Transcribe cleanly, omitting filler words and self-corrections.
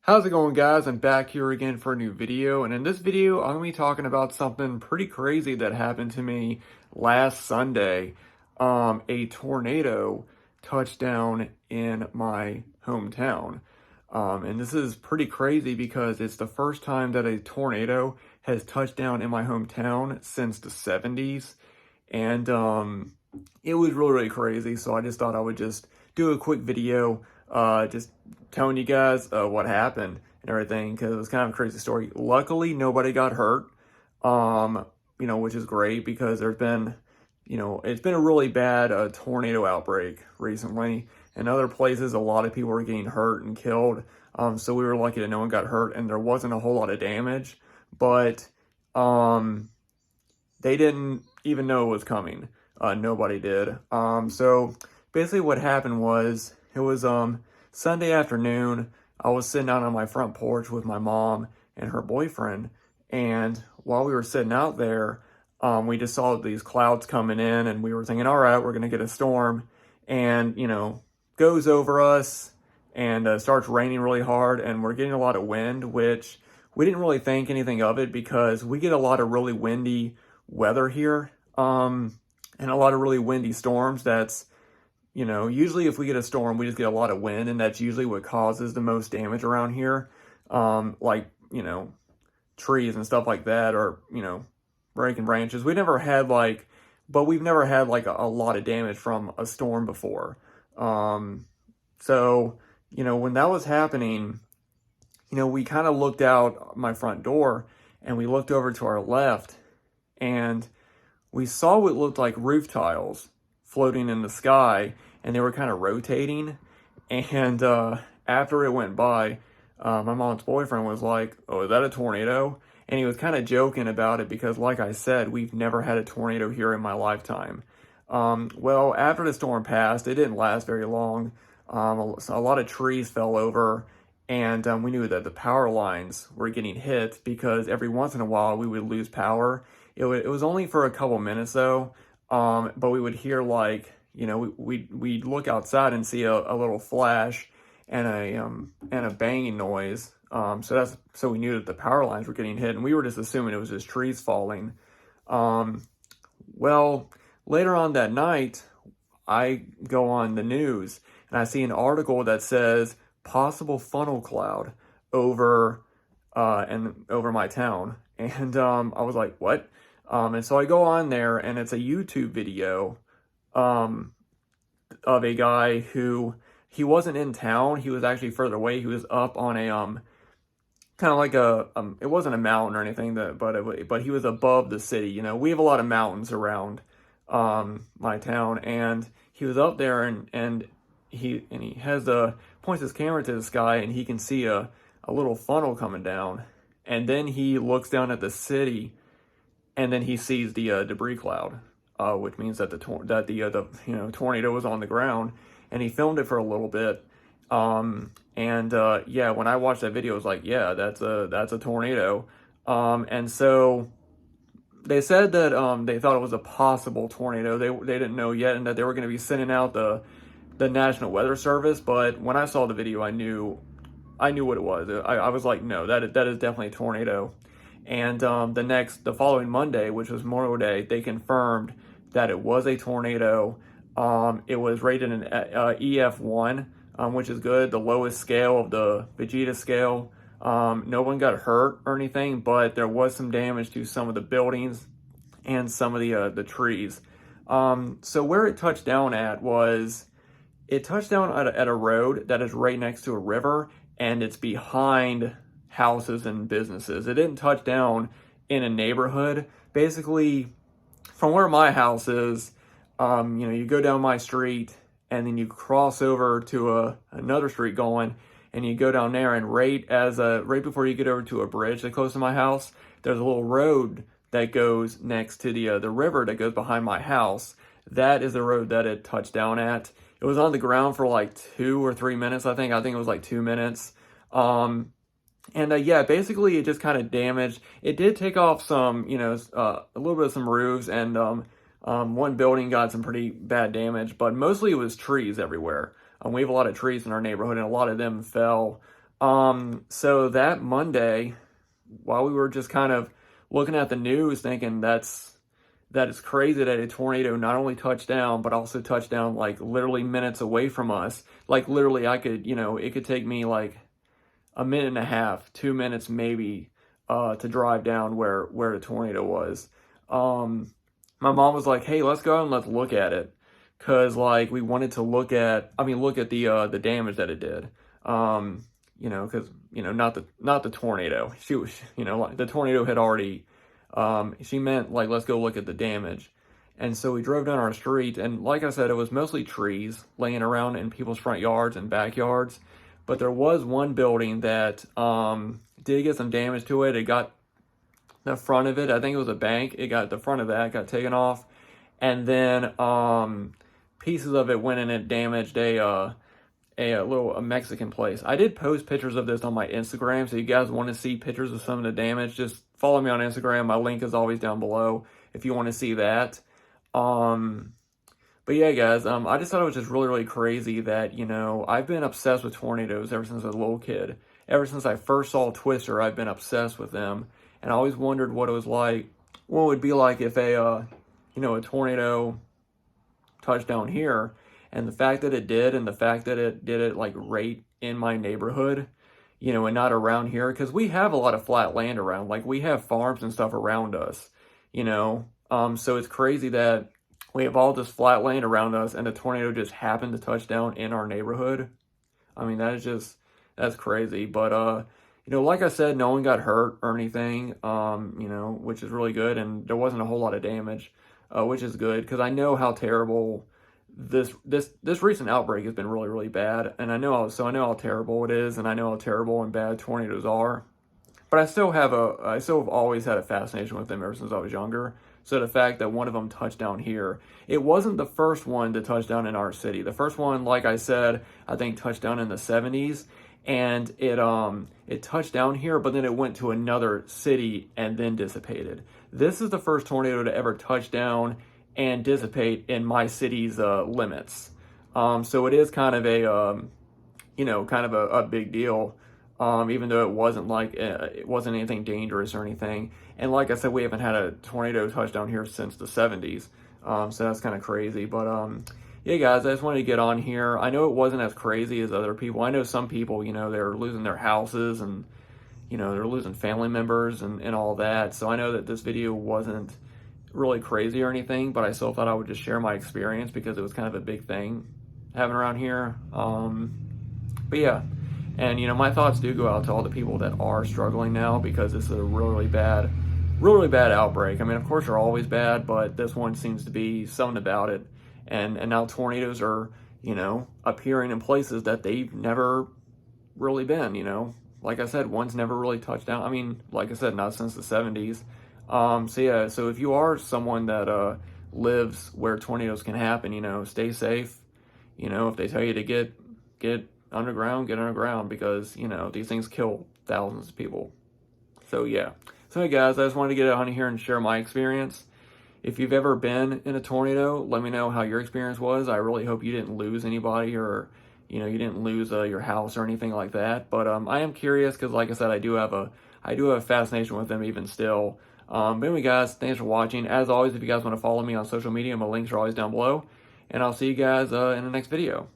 How's it going, guys? I'm back here again for a new video, and in this video I'm going to be talking about something pretty crazy that happened to me last Sunday. A tornado touched down in my hometown. And this is pretty crazy because it's the first time that a tornado has touched down in my hometown since the 70s. And it was really crazy, so I just thought I would just do a quick video just telling you guys what happened and everything, because it was kind of a crazy story. Luckily, nobody got hurt, which is great because there's been, it's been a really bad tornado outbreak recently. In other places, a lot of people were getting hurt and killed, so we were lucky that no one got hurt and there wasn't a whole lot of damage, but they didn't even know it was coming. Nobody did. So basically what happened was, it was Sunday afternoon. I was sitting out on my front porch with my mom and her boyfriend, and while we were sitting out there, we just saw these clouds coming in, and we were thinking, all right, we're gonna get a storm, and goes over us and starts raining really hard, and we're getting a lot of wind, which we didn't really think anything of it because we get a lot of really windy weather here, and a lot of really windy storms. That's usually if we get a storm, we just get a lot of wind, and that's usually what causes the most damage around here. Like, trees and stuff like that, or, breaking branches. We've never had we've never had a lot of damage from a storm before. So, when that was happening, we kind of looked out my front door and we looked over to our left and we saw what looked like roof tiles floating in the sky, and they were kind of rotating. And after it went by, my mom's boyfriend was like, "Oh, is that a tornado?" And he was kind of joking about it because, like I said, we've never had a tornado here in my lifetime. Well, after the storm passed, it didn't last very long. A lot of trees fell over, and we knew that the power lines were getting hit because every once in a while we would lose power. It was only for a couple minutes though. But we would hear we'd look outside and see a little flash and a banging noise. So we knew that the power lines were getting hit, and we were just assuming it was just trees falling. Well, later on that night, I go on the news and I see an article that says possible funnel cloud over my town, and I was like, what? And so I go on there, and it's a YouTube video of a guy who, he wasn't in town. He was actually further away. He was up on a kind of like it wasn't a mountain or anything, but he was above the city. We have a lot of mountains around my town, and he was up there, and he has points his camera to the sky, and he can see a little funnel coming down, and then he looks down at the city. And then he sees the debris cloud, which means that the tornado was on the ground, and he filmed it for a little bit. Yeah, when I watched that video, I was like, yeah, that's a tornado. And so they said that they thought it was a possible tornado. They didn't know yet, and that they were going to be sending out the National Weather Service. But when I saw the video, I knew what it was. I was like, no, that is definitely a tornado. And the following Monday, which was Memorial Day, they confirmed that it was a tornado. It was rated an EF1, which is good, the lowest scale of the Vegeta scale. No one got hurt or anything, but there was some damage to some of the buildings and some of the trees. So where it touched down at was, it touched down at a road that is right next to a river, and it's behind houses and businesses. It didn't touch down in a neighborhood. Basically, from where my house is, you go down my street and then you cross over to another street going, and you go down there, and right before you get over to a bridge that close to my house, there's a little road that goes next to the river that goes behind my house. That is the road that it touched down at. It was on the ground for like 2 or 3 minutes, I think. I think it was like 2 minutes. Yeah, basically it just kind of damaged. It did take off some, a little bit of some roofs, and one building got some pretty bad damage, but mostly it was trees everywhere. We have a lot of trees in our neighborhood, and a lot of them fell So that Monday, while we were just kind of looking at the news, thinking that is crazy that a tornado not only touched down, but also touched down like literally minutes away from us. Like literally, I could, it could take me like a minute and a half, 2 minutes maybe, to drive down where the tornado was. Um, my mom was like, "Hey, let's go out and let's look at it," because like we wanted to look at the damage that it did. Because not the tornado. She was, like the tornado had already. She meant like let's go look at the damage. And so we drove down our street, and like I said, it was mostly trees laying around in people's front yards and backyards. But there was one building that did get some damage to it. It got the front of it. I think it was a bank. It got the front of that got taken off, and then pieces of it went in and damaged a Mexican place. I did post pictures of this on my Instagram, so you guys want to see pictures of some of the damage, just follow me on Instagram. My link is always down below if you want to see that. But yeah, guys, I just thought it was just really, really crazy that, I've been obsessed with tornadoes ever since I was a little kid. Ever since I first saw Twister, I've been obsessed with them. And I always wondered what it would be like if a tornado touched down here. And the fact that it did, and the fact that it did it like right in my neighborhood, and not around here, because we have a lot of flat land around. Like we have farms and stuff around us, So it's crazy that we have all this flat land around us, and a tornado just happened to touch down in our neighborhood. I mean, that's crazy. But like I said, no one got hurt or anything. Which is really good, and there wasn't a whole lot of damage, which is good because I know how terrible this recent outbreak has been really, really bad, and I know how terrible it is, and I know how terrible and bad tornadoes are. But I still have always had a fascination with them ever since I was younger. So the fact that one of them touched down here, it wasn't the first one to touch down in our city. The first one, like I said, I think touched down in the 70s, and it touched down here, but then it went to another city and then dissipated. This is the first tornado to ever touch down and dissipate in my city's limits. So it is kind of a big deal. Even though it wasn't anything dangerous or anything. And like I said, we haven't had a tornado touch down here since the 70s. So that's kind of crazy. But yeah, guys, I just wanted to get on here. I know it wasn't as crazy as other people. I know some people, they're losing their houses and, they're losing family members and all that. So I know that this video wasn't really crazy or anything, but I still thought I would just share my experience because it was kind of a big thing having around here. But yeah. And, my thoughts do go out to all the people that are struggling now because this is a really, really bad outbreak. I mean, of course, they're always bad, but this one seems to be something about it. And now tornadoes are, appearing in places that they've never really been, Like I said, one's never really touched down. I mean, like I said, not since the 70s. So yeah, so if you are someone that lives where tornadoes can happen, stay safe. If they tell you to get underground, get underground because, these things kill thousands of people. So yeah. So hey guys, I just wanted to get on here and share my experience. If you've ever been in a tornado, let me know how your experience was. I really hope you didn't lose anybody or, you didn't lose your house or anything like that. But I am curious because like I said, I do have a fascination with them even still. But anyway guys, thanks for watching. As always, if you guys want to follow me on social media, my links are always down below. And I'll see you guys in the next video.